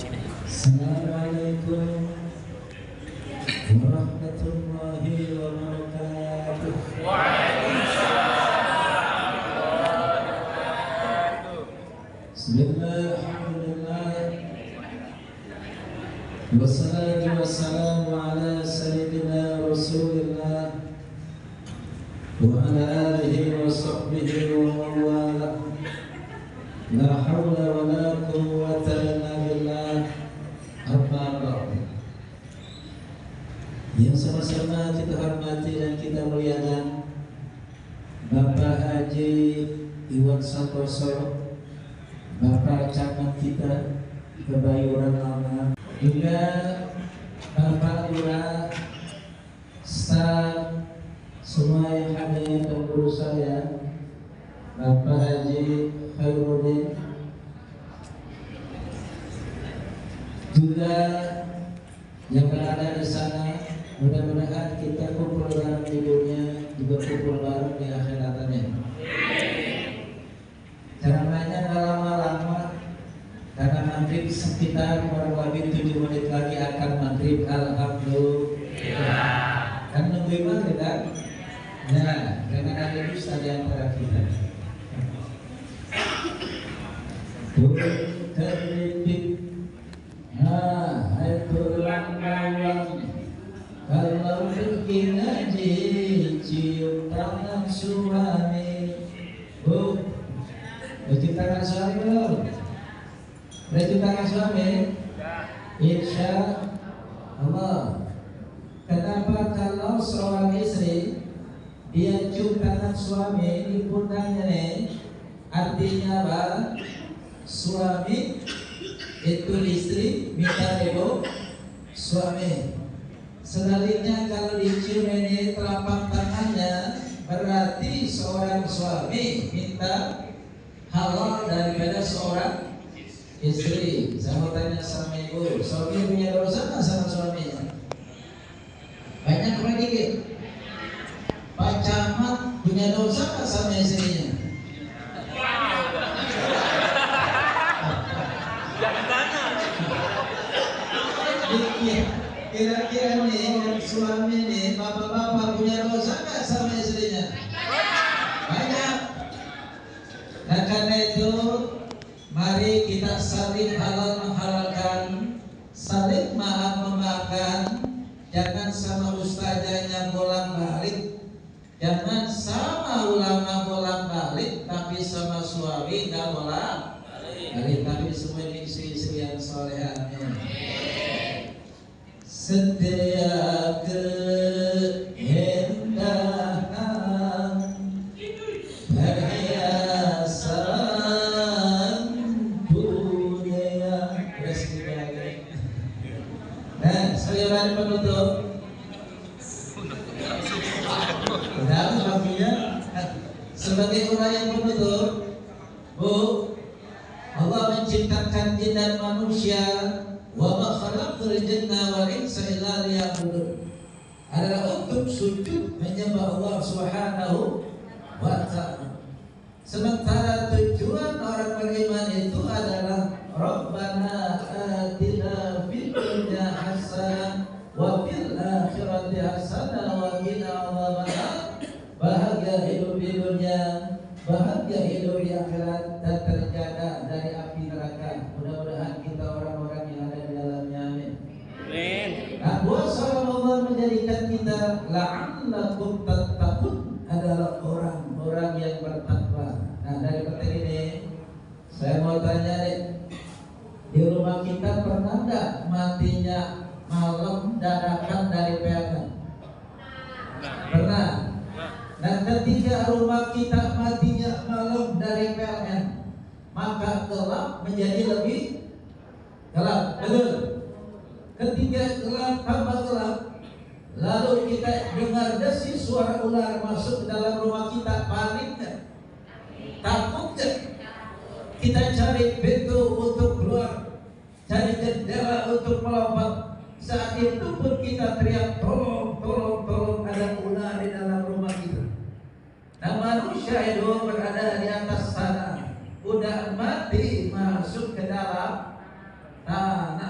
Assalamualaikum warahmatullahi wabarakatuh. Bismillah, alhamdulillah, wassalatu wassalamu ala sayyidina Rasulillah wa ala alihi wa sahbihi wa mawala. La hawla wa la quwwata illa billah. Amma ba'du. Yang sama-sama kita hormati dan kita muliakan Bapak Haji Iwan Santoso, Bapak Camat kita Kebayoran Lama, juga Bapak Lurah, staf semua yang hadir dan guru saya, Bapak Haji Khairuddin, juga yang berada di sana. Mudah-mudahan kita kumpul bareng di dunia, juga kumpul bareng di akhiratannya. Jangan mainnya nggak lama-lama, karena maghrib sekitar kurang lebih 7 menit lagi akan maghrib. Alhamdulillah. Kan nungguin maghrib kan? Nah, dengan ada dusta di antara kita. Terlebih, hai tulang-tulang, kalau pergi ngaji cium tangan suami. Cium tangan suami belum? Cium tangan suami? Insya Allah. Kenapa kalau seorang istri dia cium tangan suami di pundaknya nih? Artinya apa? Suami itu istri minta ridho suami. Sebaliknya kalau dicium ini telapak tangannya, berarti seorang suami minta halal daripada seorang istri. Saya mau tanya sama ibu, suami punya dosa nggak sama suaminya? Banyak apa dikit? Pak Camat punya dosa nggak sama istrinya? Jangan tanya. Kira-kira nih suami nih, bapak-bapak punya dosa nggak sama istrinya? Banyak. Dan karena itu, mari kita saling halal menghalalkan, saling maaf memaafkan. Jangan sama ustazahnya bolak-balik, jangan sama ulama bolak-balik, tapi sama suami nggak bolak-balik. Tapi semua ini istri-istri yang solehah. Setia keindahan perhiasan dunia. Nah, saudara penutup. Nah, suaminya sebagai orang yang penutup, Bu, Allah menciptakan jin dan manusia. Wa ma khalaqtul jinna wal insa illa liya'budun, adalah untuk sujud menyembah Allah Subhanahu wa ta'ala. Sementara tujuan orang beriman itu adalah Rabbana atina fid dunya hasanah wa fil akhirati hasanah wa qina adzabannar. Bahagia hidup di dunia, bahagia hidup di akhirat, dan terjaga dari api neraka. Mudah-mudahan kita orang-orang yang ada di dalamnya. Amin. Dan puasa Ramadan menjadikan kita la'allakum tattaqun, adalah orang-orang yang bertakwa. Nah, dari penting ini saya mau tanya deh, di rumah kita pernah nggak matinya malam dadakan dari PLN? Pernah. Dan ketika rumah kita matinya malam dari PLN, maka gelap menjadi lebih gelap, betul? Ketika gelap tambah gelap, lalu kita dengar desis suara ular masuk ke dalam rumah kita, panik nggak? Takut nggak? Kita cari pintu untuk keluar, cari jendela untuk melompat. Saat itu pun kita teriak, tolong, tolong, tolong, ada ular di dalam rumah kita. Nah, manusia itu berada di atas sana, udah mati masuk ke dalam. Nah,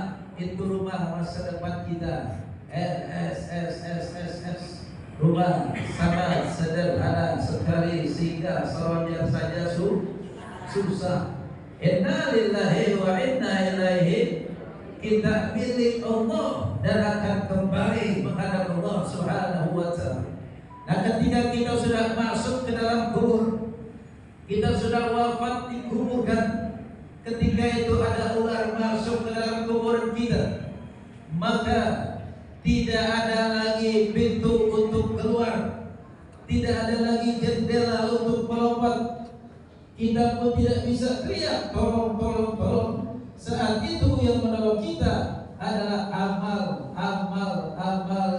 itu rumah masa depan kita. SSSSSS, rumah sangat sederhana sekali sehingga sewajar saja susah. Inna lillahi wa inna ilaihi, kita milik Allah dan akan kembali menghadap Allah Subhanahu wa ta'ala. Nah, ketika kita sudah masuk ke dalam kubur, kita sudah wafat dikuburkan, ketika itu ada ular masuk ke dalam kubur kita, maka tidak ada lagi pintu untuk keluar, tidak ada lagi jendela untuk melompat. Kita pun tidak bisa teriak tolong, tolong, tolong. Saat itu yang menolong kita adalah amal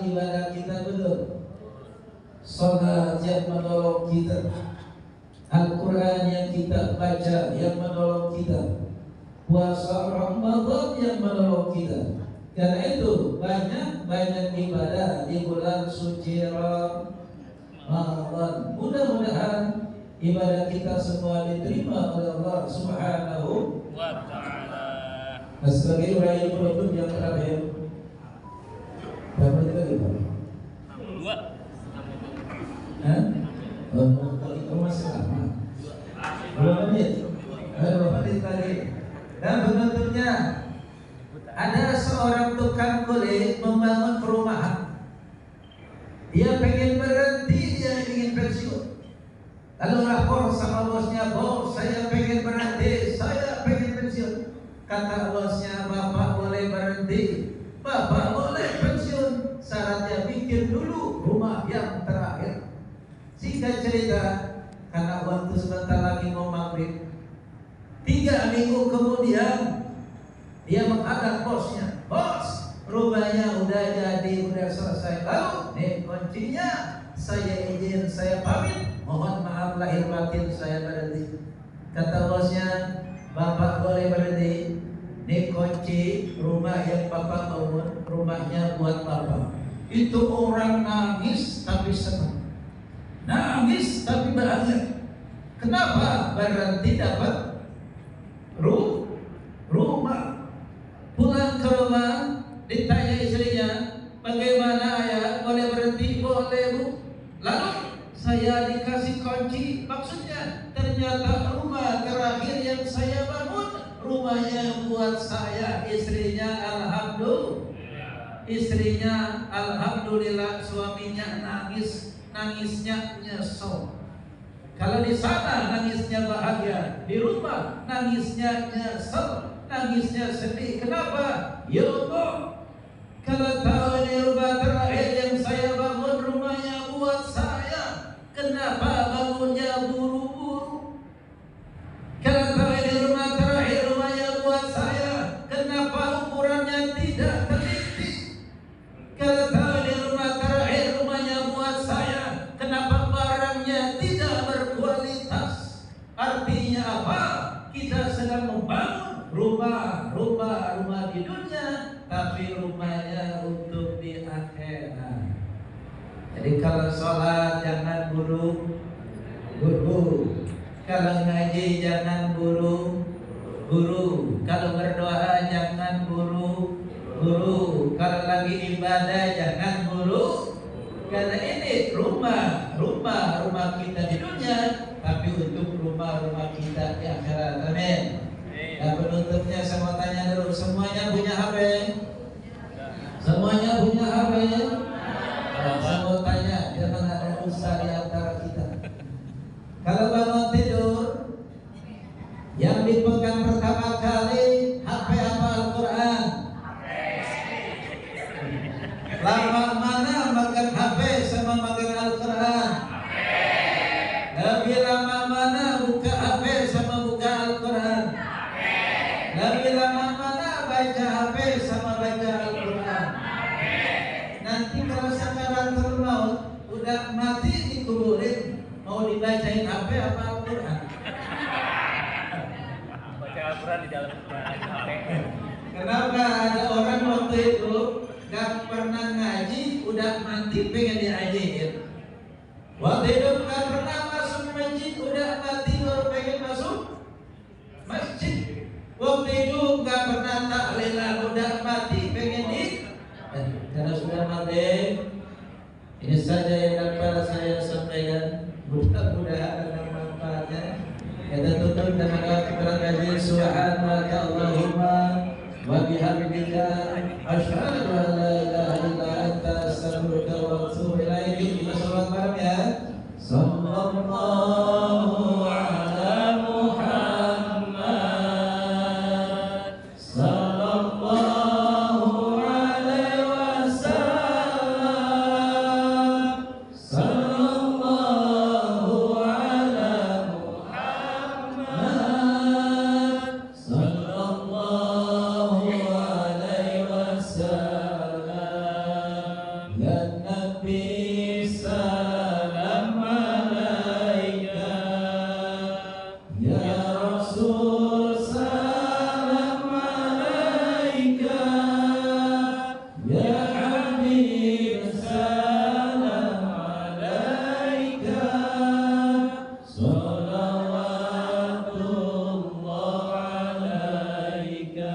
ibadah kita, betul. Salat yang menolong kita, Al-Quran yang kita baca yang menolong kita, puasa Ramadan yang menolong kita. Karena itu banyak ibadah di bulan suci Ramadan. Mudah-mudahan ibadah kita semua diterima oleh Allah Subhanahu wa ta'ala. Nah, sebagai uraian penutup yang terakhir, berapa menit lagi Pak? 2. Masih lama. 2 menit. 2 menit lagi. Dan penutupnya, ada seorang tukang kulit membangun perumahan. Dia pengen berhenti, dia ingin pensiun. Lalu lapor sama bosnya, bos, saya pengen berhenti, saya pengen pensiun. Kata bosnya, bapak boleh berhenti, bapak boleh pensiun, syaratnya bikin dulu rumah yang terakhir. Singkat cerita, karena waktu sebentar lagi mau maghrib, 3 minggu kemudian dia menghadap bosnya, bos, rumahnya udah jadi, udah selesai. Lalu nih kuncinya, saya izin, saya pamit, mohon maaf lahir batin saya berhenti. Kata bosnya, bapak boleh berhenti, nih kunci rumah yang bapak bangun, rumahnya buat bapak. Itu orang nangis tapi senang, nangis tapi bahagia. Kenapa? Berhenti dapat rumah. Pulang ke rumah, ditanya istrinya, bagaimana ayah, boleh berhenti? Boleh bu. Lalu saya dikasih kunci, maksudnya ternyata rumah terakhir yang saya bangun, rumahnya buat saya. Istrinya alhamdulillah, suaminya nangisnya nyesel. Kalau di sana nangisnya bahagia, di rumah nangisnya nyesel, nangisnya sedih. Kenapa? Ya Allah, kalau tahu ini rumah terakhir yang saya bangun, rumahnya buat saya, kenapa bangunnya buru-buru? Kalau tahu ini rumah terakhir, rumahnya buat saya, kenapa ukurannya tidak teliti? Kalau tahu ini rumah terakhir, rumahnya buat saya, kenapa barangnya tidak berkualitas? Artinya apa? Kita sedang membangun rumah di dunia, tapi rumahnya untuk di akhirat. Jadi kalau sholat jangan buru-buru, kalau ngaji jangan buru-buru, kalau berdoa jangan buru-buru, kalau lagi ibadah jangan buru. Karena ini rumah kita di dunia, tapi untuk rumah kita di akhirat. Amin. Dan penutupnya saya mau tanya dulu, semuanya punya HP? Semuanya punya HP? Saya mau tanya, jangan ada usaha di antara kita. Kalau bangun tidur, yang dipegang pertama kali HP apa Al-Quran? Lama mana makan HP sama makan Al-Quran? Lebih lama mana buka HP sama buka Al-Quran? Lebih lama mana baca HP sama baca Al-Quran? Nanti kalau sekarang terlalu udah mati dikuburin, mau dibacain HP apa Al-Quran? Baca Al-Quran di dalam HP. Kenapa ada orang waktu itu gak pernah ngaji, udah mati pengen diajarin? Waktu itu gak pernah masuk masjid, udah mati baru pengen masuk masjid. Waktu itu gak pernah tahlilan, udah mati subhanaka Allahumma wa bihamdika asyhadu an la ilaha illa anta astaghfiruka wa atubu ilaik. Kita salat malam ya. Sallallahu ala Muhammad sallallahu alaihi wasallam sallallahu ala Muhammad sallallahu alaihi wasallam. Ya Nabi salam alaika, ya Rasul salam alaika, ya Habib salam alaika, salawatullah alaika.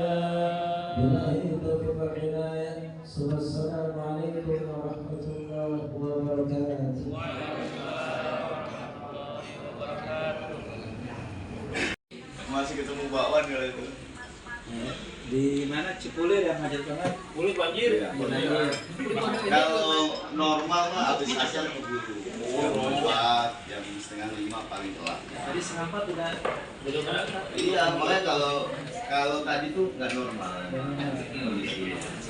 Billahi taufiq wal hidayah. Wassalamualaikum warahmatullahi wabarakatuh. Masih ketemu bakwan kalau itu. Di mana Cipulir yang macet banget? Mulut banjir. Kalau normal mah habis asar keburu. Jam 4:30 paling telat. Tadi setengah 4 udah Belum ada. Iya, makanya kalau tadi tuh nggak normal.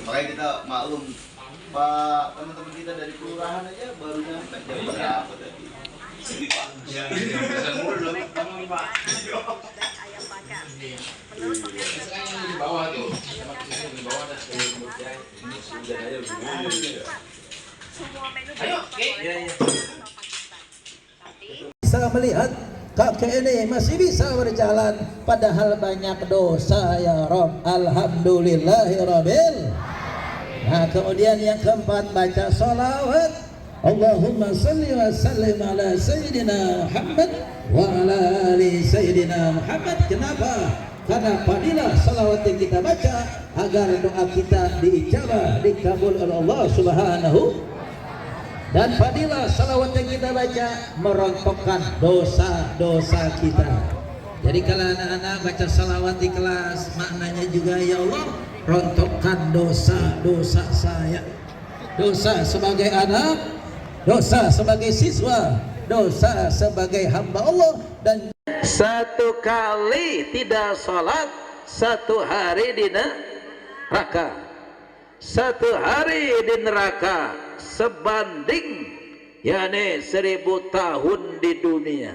Makanya kita maklum, Pak, teman-teman kita dari kelurahan aja baru nyampe jam berapa tadi? Ini Pak. Ya, jam mulu dong. Pak. Di bawah tuh, di bawah ada ayo, Bisa melihat kakek ini masih bisa berjalan padahal banyak dosa ya Rabb. Alhamdulillahirabbil. Nah, kemudian yang keempat baca salawat. Allahumma salli wa sallim ala sayyidina Muhammad wa ala ali sayyidina Muhammad. Kenapa? Karena fadilah salawat yang kita baca agar doa kita diijabah, dikabul oleh Allah Subhanahu. Dan fadilah salawat yang kita baca merontokkan dosa-dosa kita. Jadi kalau anak-anak baca salawat di kelas, maknanya juga ya Allah, rontokkan dosa-dosa saya. Dosa sebagai anak, dosa sebagai siswa, dosa sebagai hamba Allah. Dan satu kali tidak sholat, satu hari di neraka. Satu hari di neraka sebanding yakni 1000 tahun di dunia.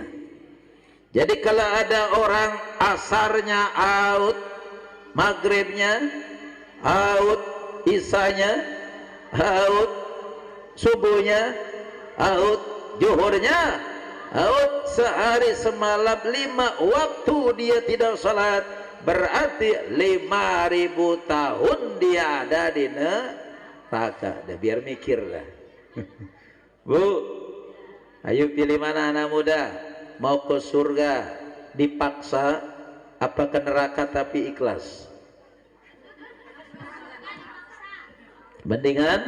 Jadi kalau ada orang asarnya out, maghribnya out, isanya out, subuhnya out, zuhurnya out, sehari semalam 5 waktu dia tidak sholat, berarti 5000 tahun dia ada di neraka. Biar mikir dah. Bu, ayo pilih mana anak muda? Mau ke surga dipaksa apa ke neraka tapi ikhlas? Mendingan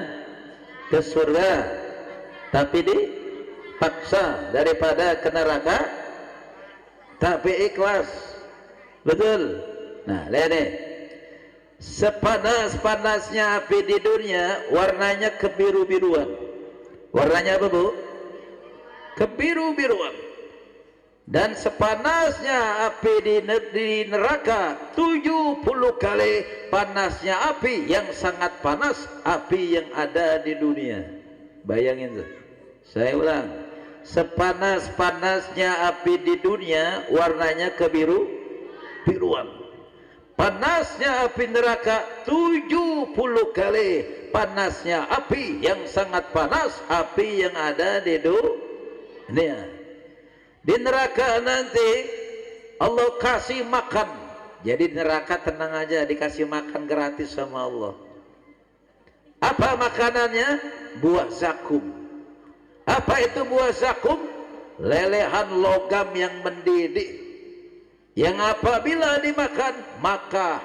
ke surga tapi dipaksa daripada ke neraka tapi ikhlas. Betul. Nah, lihat nih. Sepanas-panasnya api di dunia warnanya kebiru-biruan. Warnanya apa, Bu? Kebiru-biruan. Dan sepanasnya api di neraka 70 kali panasnya api yang sangat panas api yang ada di dunia. Bayangin tuh. Saya ulang. Sepanas-panasnya api di dunia warnanya kebiru-biruan. Panasnya api neraka 70 kali panasnya api yang sangat panas api yang ada di dunia. Di neraka nanti Allah kasih makan. Jadi neraka tenang aja, dikasih makan gratis sama Allah. Apa makanannya? Buah zakum. Apa itu buah zakum? Lelehan logam yang mendidih, yang apabila dimakan maka